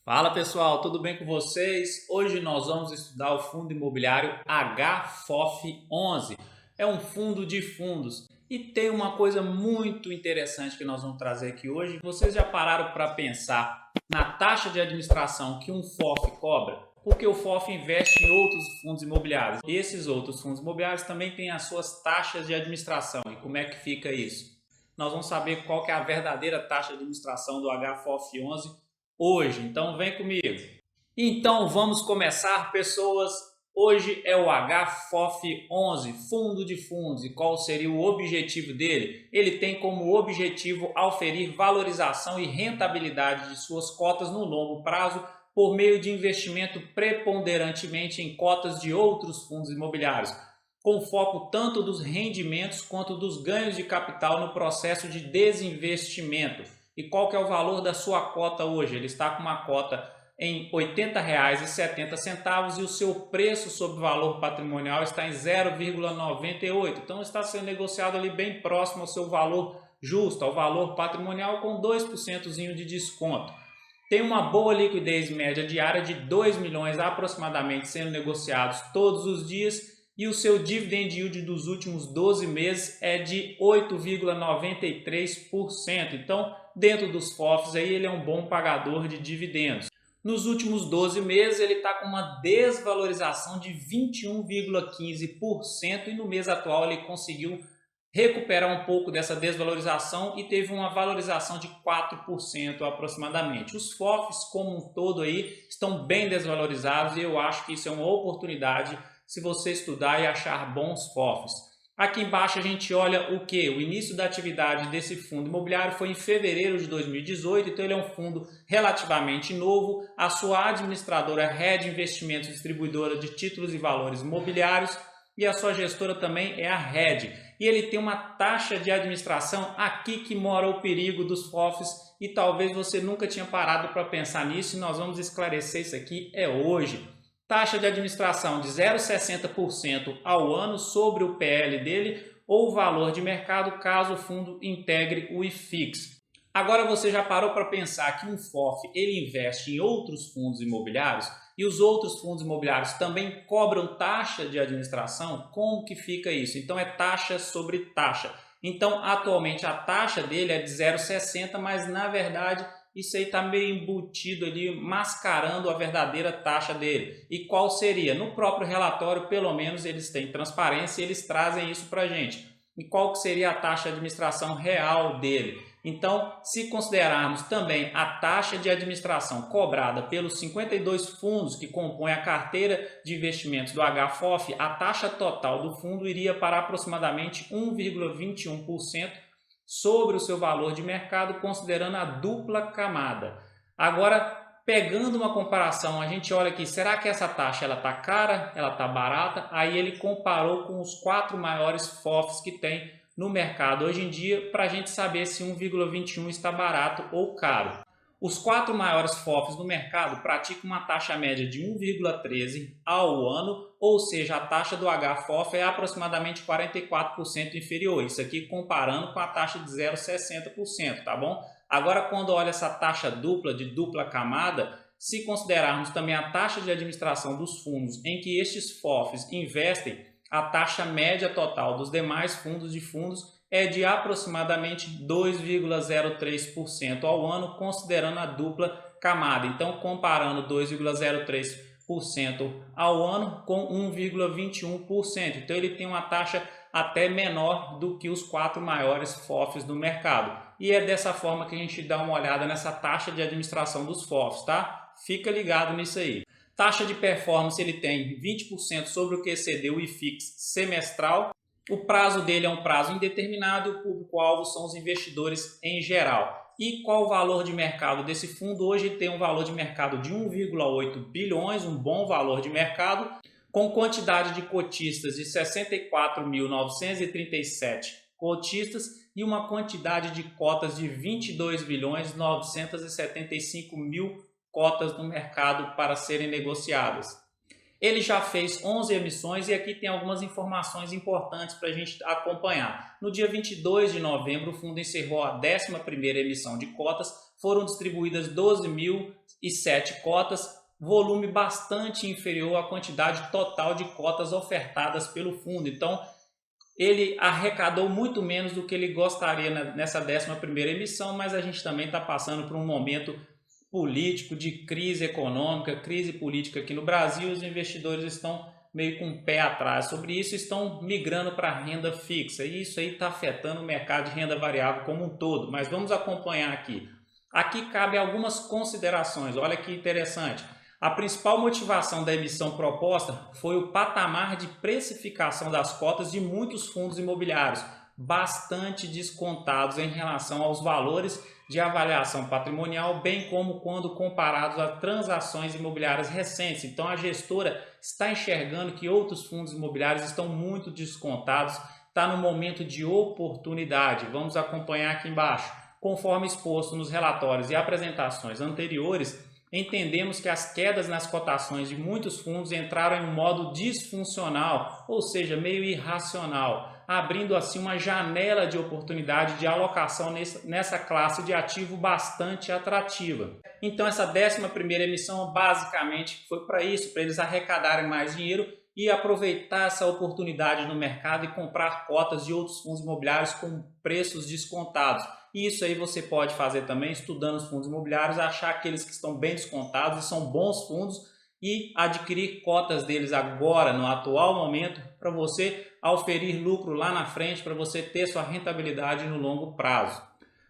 Fala pessoal, tudo bem com vocês? Hoje nós vamos estudar o fundo imobiliário HFOF11. É um fundo de fundos e tem uma coisa muito interessante que nós vamos trazer aqui hoje. Vocês já pararam para pensar na taxa de administração que um FOF cobra? Porque o FOF investe em outros fundos imobiliários. E esses outros fundos imobiliários também têm as suas taxas de administração. E como é que fica isso? Nós vamos saber qual que é a verdadeira taxa de administração do HFOF11 hoje. Então vem comigo. Então vamos começar, pessoas. Hoje é o HFOF11, Fundo de Fundos. E qual seria o objetivo dele? Ele tem como objetivo auferir valorização e rentabilidade de suas cotas no longo prazo por meio de investimento preponderantemente em cotas de outros fundos imobiliários, com foco tanto dos rendimentos quanto dos ganhos de capital no processo de desinvestimento. E qual que é o valor da sua cota hoje? Ele está com uma cota em R$ 80,70 e o seu preço sobre valor patrimonial está em 0,98. Então está sendo negociado ali bem próximo ao seu valor justo, ao valor patrimonial, com 2% de desconto. Tem uma boa liquidez média diária de 2 milhões aproximadamente sendo negociados todos os dias, e o seu dividend yield dos últimos 12 meses é de 8,93%. Então, dentro dos FOFs, aí, ele é um bom pagador de dividendos. Nos últimos 12 meses, ele está com uma desvalorização de 21,15% e no mês atual ele conseguiu recuperar um pouco dessa desvalorização e teve uma valorização de 4% aproximadamente. Os FOFs como um todo aí estão bem desvalorizados e eu acho que isso é uma oportunidade se você estudar e achar bons FOFs. Aqui embaixo a gente olha o que? O início da atividade desse fundo imobiliário foi em fevereiro de 2018, então ele é um fundo relativamente novo. A sua administradora é Red Investimentos, distribuidora de títulos e valores imobiliários, e a sua gestora também é a Red. E ele tem uma taxa de administração, aqui que mora o perigo dos FOFs, e talvez você nunca tinha parado para pensar nisso, e nós vamos esclarecer isso aqui hoje. Taxa de administração de 0,60% ao ano sobre o PL dele ou valor de mercado caso o fundo integre o IFIX. Agora você já parou para pensar que um FOF ele investe em outros fundos imobiliários e os outros fundos imobiliários também cobram taxa de administração? Como que fica isso? Então é taxa sobre taxa. Então atualmente a taxa dele é de 0,60, mas na verdade isso aí está meio embutido ali, mascarando a verdadeira taxa dele. E qual seria? No próprio relatório, pelo menos, eles têm transparência e eles trazem isso para a gente. E qual que seria a taxa de administração real dele? Então, se considerarmos também a taxa de administração cobrada pelos 52 fundos que compõem a carteira de investimentos do HFOF, a taxa total do fundo iria para aproximadamente 1,21% sobre o seu valor de mercado, considerando a dupla camada. Agora, pegando uma comparação, a gente olha aqui, será que essa taxa ela está cara, ela está barata? Aí ele comparou com os 4 maiores FOFs que tem no mercado hoje em dia, para a gente saber se 1,21 está barato ou caro. Os 4 maiores FOFs do mercado praticam uma taxa média de 1,13 ao ano, ou seja, a taxa do HFOF é aproximadamente 44% inferior. Isso aqui comparando com a taxa de 0,60%, tá bom? Agora, quando olha essa taxa dupla, de dupla camada, se considerarmos também a taxa de administração dos fundos em que estes FOFs investem, a taxa média total dos demais fundos de fundos é de aproximadamente 2,03% ao ano, considerando a dupla camada. Então, comparando 2,03% ao ano com 1,21%. Então, ele tem uma taxa até menor do que os 4 maiores FOFs do mercado. E é dessa forma que a gente dá uma olhada nessa taxa de administração dos FOFs, tá? Fica ligado nisso aí. Taxa de performance ele tem 20% sobre o que excedeu o IFIX semestral. O prazo dele é um prazo indeterminado e o público-alvo são os investidores em geral. E qual o valor de mercado desse fundo? Hoje tem um valor de mercado de 1,8 bilhões, um bom valor de mercado, com quantidade de cotistas de 64.937 cotistas e uma quantidade de cotas de 22.975.000 cotas no mercado para serem negociadas. Ele já fez 11 emissões e aqui tem algumas informações importantes para a gente acompanhar. No dia 22 de novembro, o fundo encerrou a 11ª emissão de cotas, foram distribuídas 12.007 cotas, volume bastante inferior à quantidade total de cotas ofertadas pelo fundo. Então, ele arrecadou muito menos do que ele gostaria nessa 11ª emissão, mas a gente também está passando por um momento político de crise econômica, crise política aqui no Brasil. Os investidores estão meio com o pé atrás sobre isso, estão migrando para a renda fixa, e isso aí está afetando o mercado de renda variável como um todo. Mas vamos acompanhar aqui. Aqui cabe algumas considerações, olha que interessante. A principal motivação da emissão proposta foi o patamar de precificação das cotas de muitos fundos imobiliários, bastante descontados em relação aos valores de avaliação patrimonial, bem como quando comparados a transações imobiliárias recentes. Então a gestora está enxergando que outros fundos imobiliários estão muito descontados, está no momento de oportunidade. Vamos acompanhar aqui embaixo. Conforme exposto nos relatórios e apresentações anteriores, entendemos que as quedas nas cotações de muitos fundos entraram em um modo disfuncional, ou seja, meio irracional, abrindo assim uma janela de oportunidade de alocação nessa classe de ativo bastante atrativa. Então essa 11ª emissão basicamente foi para isso, para eles arrecadarem mais dinheiro e aproveitar essa oportunidade no mercado e comprar cotas de outros fundos imobiliários com preços descontados. E isso aí você pode fazer também estudando os fundos imobiliários, achar aqueles que estão bem descontados e são bons fundos e adquirir cotas deles agora, no atual momento, para você auferir lucro lá na frente, para você ter sua rentabilidade no longo prazo.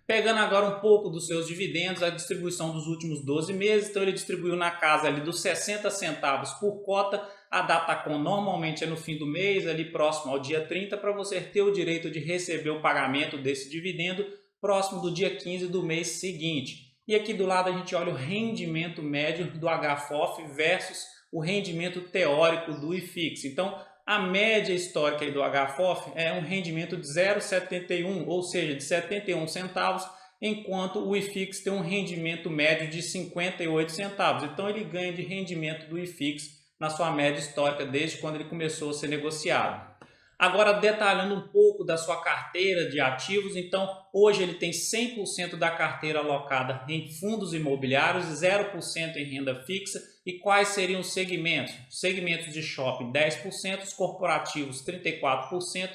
Pegando agora um pouco dos seus dividendos, a distribuição dos últimos 12 meses, então ele distribuiu na casa ali dos 60 centavos por cota. A Datacom normalmente é no fim do mês, ali próximo ao dia 30, para você ter o direito de receber o pagamento desse dividendo próximo do dia 15 do mês seguinte. E aqui do lado a gente olha o rendimento médio do HFOF versus o rendimento teórico do IFIX. Então, a média histórica do HFOF é um rendimento de 0,71, ou seja, de 71 centavos, enquanto o IFIX tem um rendimento médio de 58 centavos. Então, ele ganha de rendimento do IFIX na sua média histórica desde quando ele começou a ser negociado. Agora, detalhando um pouco da sua carteira de ativos, então hoje ele tem 100% da carteira alocada em fundos imobiliários, 0% em renda fixa. E quais seriam os segmentos? Segmentos de shopping 10%, os corporativos 34%,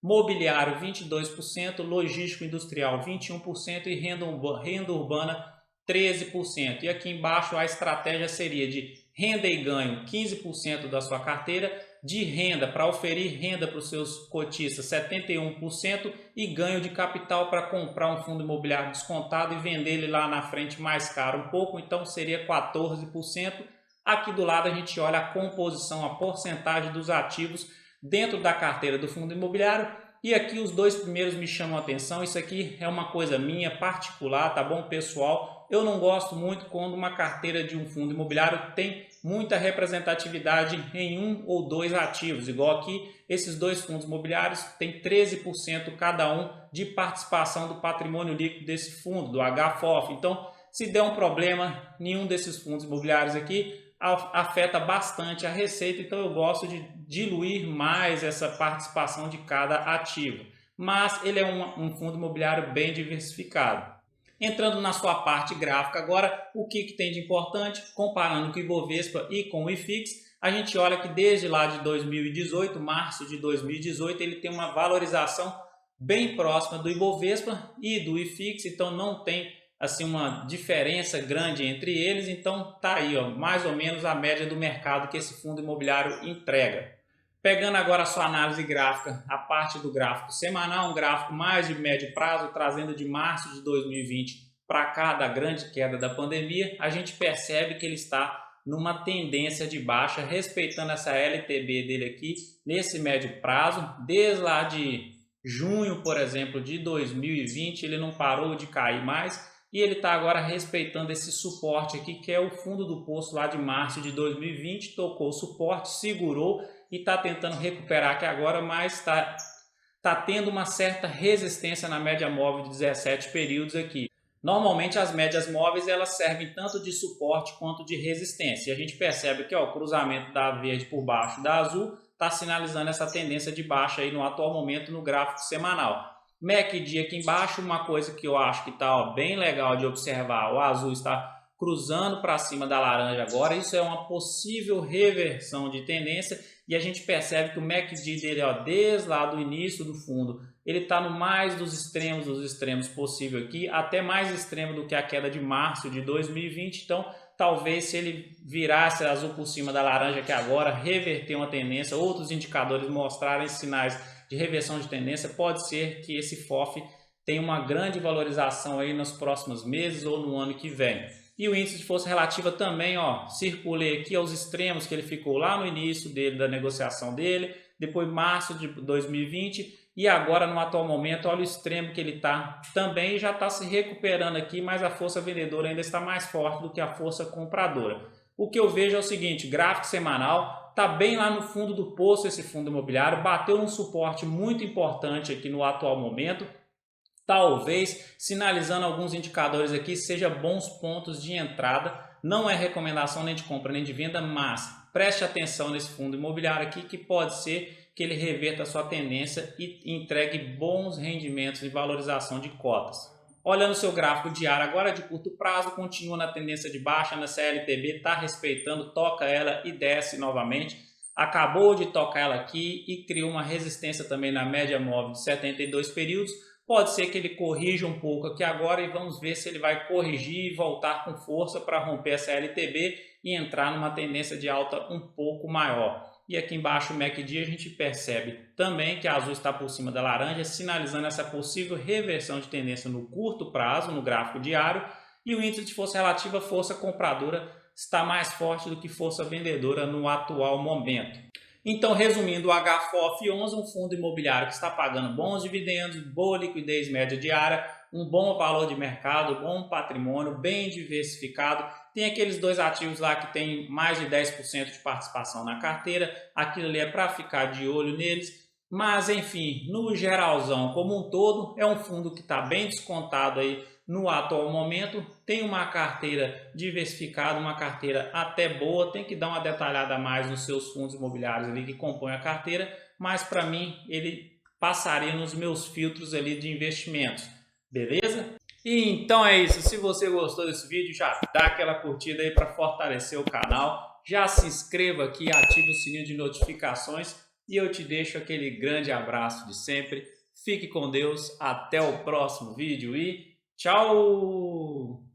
mobiliário 22%, logístico industrial 21% e renda urbana 13%. E aqui embaixo a estratégia seria de renda e ganho 15% da sua carteira, de renda para oferir renda para os seus cotistas 71% e ganho de capital para comprar um fundo imobiliário descontado e vender ele lá na frente mais caro um pouco, então seria 14%. Aqui do lado a gente olha a composição, a porcentagem dos ativos dentro da carteira do fundo imobiliário. E aqui os dois primeiros me chamam a atenção. Isso aqui é uma coisa minha particular, tá bom, pessoal? Eu não gosto muito quando uma carteira de um fundo imobiliário tem muita representatividade em um ou dois ativos. Igual aqui, esses dois fundos imobiliários têm 13% cada um de participação do patrimônio líquido desse fundo, do HFOF. Então, se der um problema, nenhum desses fundos imobiliários aqui afeta bastante a receita, então eu gosto de diluir mais essa participação de cada ativo. Mas ele é um fundo imobiliário bem diversificado. Entrando na sua parte gráfica agora, o que tem de importante? Comparando com o Ibovespa e com o IFIX, a gente olha que desde lá de 2018, março de 2018, ele tem uma valorização bem próxima do Ibovespa e do IFIX, então não tem assim uma diferença grande entre eles. Então tá aí, ó, mais ou menos a média do mercado que esse fundo imobiliário entrega. Pegando agora a sua análise gráfica, a parte do gráfico semanal, um gráfico mais de médio prazo, trazendo de março de 2020 para cá, da grande queda da pandemia, a gente percebe que ele está numa tendência de baixa, respeitando essa LTB dele aqui, nesse médio prazo. Desde lá de junho, por exemplo, de 2020, ele não parou de cair mais. E ele está agora respeitando esse suporte aqui, que é o fundo do poço lá de março de 2020. Tocou o suporte, segurou e está tentando recuperar aqui agora, mas está tendo uma certa resistência na média móvel de 17 períodos aqui. Normalmente as médias móveis elas servem tanto de suporte quanto de resistência. E a gente percebe que ó, o cruzamento da verde por baixo da azul está sinalizando essa tendência de baixa aí no atual momento no gráfico semanal. MACD aqui embaixo, uma coisa que eu acho que está bem legal de observar, o azul está cruzando para cima da laranja agora, isso é uma possível reversão de tendência e a gente percebe que o MACD dele, ó, desde lá do início do fundo, ele está no mais dos extremos possível aqui, até mais extremo do que a queda de março de 2020, então talvez se ele virasse azul por cima da laranja aqui agora, reverter uma tendência, outros indicadores mostrarem sinais de reversão de tendência, pode ser que esse FOF tenha uma grande valorização aí nos próximos meses ou no ano que vem. E o índice de força relativa também, ó, circulei aqui aos extremos que ele ficou lá no início dele, da negociação dele, depois março de 2020 e agora no atual momento, olha o extremo que ele está. Também já está se recuperando aqui, mas a força vendedora ainda está mais forte do que a força compradora. O que eu vejo é o seguinte, gráfico semanal, está bem lá no fundo do poço esse fundo imobiliário, bateu um suporte muito importante aqui no atual momento, talvez sinalizando alguns indicadores aqui, seja bons pontos de entrada. Não é recomendação nem de compra nem de venda, mas preste atenção nesse fundo imobiliário aqui que pode ser que ele reverta a sua tendência e entregue bons rendimentos e valorização de cotas. Olhando o seu gráfico diário agora de curto prazo, continua na tendência de baixa, na CLTB, está respeitando, toca ela e desce novamente. Acabou de tocar ela aqui e criou uma resistência também na média móvel de 72 períodos. Pode ser que ele corrija um pouco aqui agora e vamos ver se ele vai corrigir e voltar com força para romper essa LTB e entrar numa tendência de alta um pouco maior. E aqui embaixo o MACD a gente percebe também que a azul está por cima da laranja, sinalizando essa possível reversão de tendência no curto prazo, no gráfico diário. E o índice de força relativa, força compradora, está mais forte do que força vendedora no atual momento. Então, resumindo, o HFOF11, um fundo imobiliário que está pagando bons dividendos, boa liquidez média diária, um bom valor de mercado, bom patrimônio, bem diversificado. Tem aqueles dois ativos lá que tem mais de 10% de participação na carteira, aquilo ali é para ficar de olho neles. Mas, enfim, no geralzão como um todo, é um fundo que está bem descontado aí no atual momento, tem uma carteira diversificada, uma carteira até boa, tem que dar uma detalhada a mais nos seus fundos imobiliários ali que compõem a carteira, mas para mim ele passaria nos meus filtros ali de investimentos, beleza? E então é isso, se você gostou desse vídeo, já dá aquela curtida aí para fortalecer o canal, já se inscreva aqui, ative o sininho de notificações e eu te deixo aquele grande abraço de sempre, fique com Deus, até o próximo vídeo e tchau!